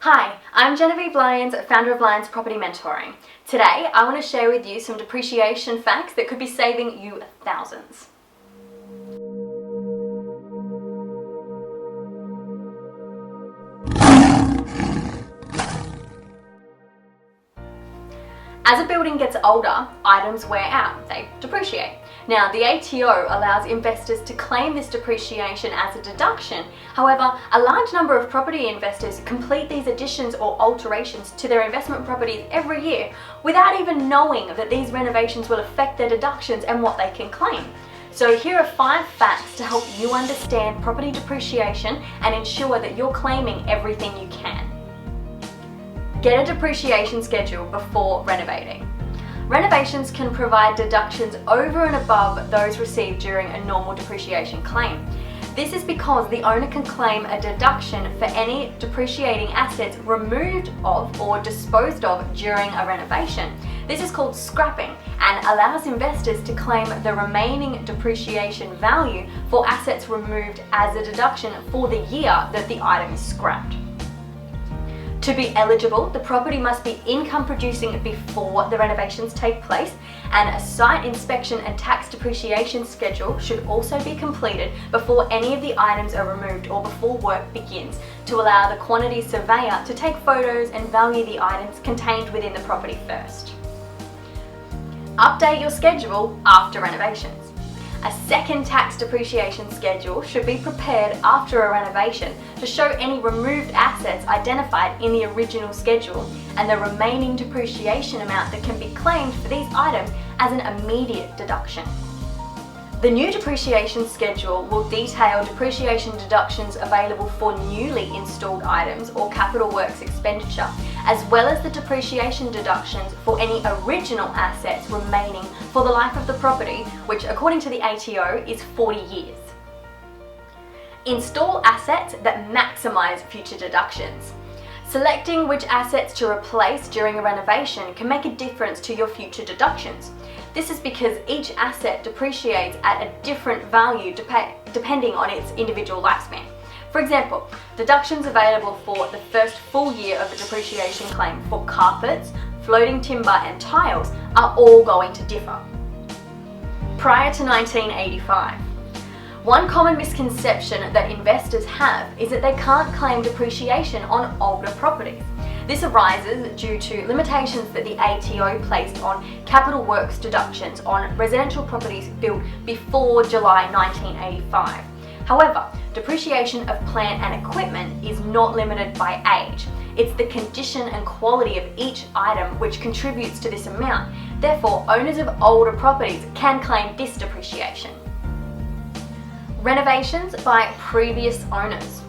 Hi, I'm Gennavieve Lyons, founder of Lyons Property Mentoring. Today, I want to share with you some depreciation facts that could be saving you thousands. As a building gets older, items wear out, they depreciate. Now, the ATO allows investors to claim this depreciation as a deduction. However, a large number of property investors complete these additions or alterations to their investment properties every year without even knowing that these renovations will affect their deductions and what they can claim. So here are 5 facts to help you understand property depreciation and ensure that you're claiming everything you can. Get a depreciation schedule before renovating. Renovations can provide deductions over and above those received during a normal depreciation claim. This is because the owner can claim a deduction for any depreciating assets removed of or disposed of during a renovation. This is called scrapping and allows investors to claim the remaining depreciation value for assets removed as a deduction for the year that the item is scrapped. To be eligible, the property must be income producing before the renovations take place, and a site inspection and tax depreciation schedule should also be completed before any of the items are removed or before work begins to allow the quantity surveyor to take photos and value the items contained within the property first. Update your schedule after renovations. A second tax depreciation schedule should be prepared after a renovation to show any removed assets identified in the original schedule and the remaining depreciation amount that can be claimed for these items as an immediate deduction. The new depreciation schedule will detail depreciation deductions available for newly installed items or capital works expenditure, as well as the depreciation deductions for any original assets remaining for the life of the property, which according to the ATO is 40 years. Install assets that maximize future deductions. Selecting which assets to replace during a renovation can make a difference to your future deductions. This is because each asset depreciates at a different value depending on its individual lifespan. For example, deductions available for the first full year of a depreciation claim for carpets, floating timber and tiles are all going to differ. Prior to 1985. One common misconception that investors have is that they can't claim depreciation on older properties. This arises due to limitations that the ATO placed on capital works deductions on residential properties built before July 1985. However, depreciation of plant and equipment is not limited by age. It's the condition and quality of each item which contributes to this amount. Therefore, owners of older properties can claim this depreciation. Renovations by previous owners.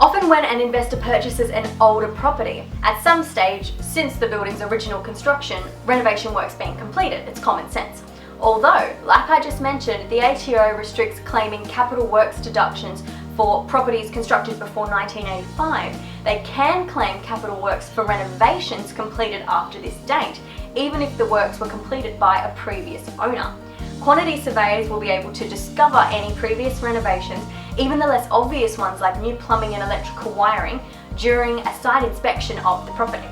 Often when an investor purchases an older property, at some stage since the building's original construction, renovation work's been completed. It's common sense. Although, like I just mentioned, the ATO restricts claiming capital works deductions for properties constructed before 1985, they can claim capital works for renovations completed after this date, even if the works were completed by a previous owner. Quantity surveyors will be able to discover any previous renovations, even the less obvious ones like new plumbing and electrical wiring, during a site inspection of the property.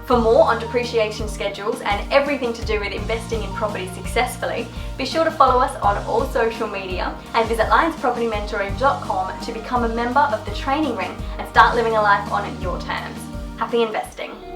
For more on depreciation schedules and everything to do with investing in property successfully, be sure to follow us on all social media and visit lionspropertymentoring.com to become a member of the training ring and start living a life on your terms. Happy investing!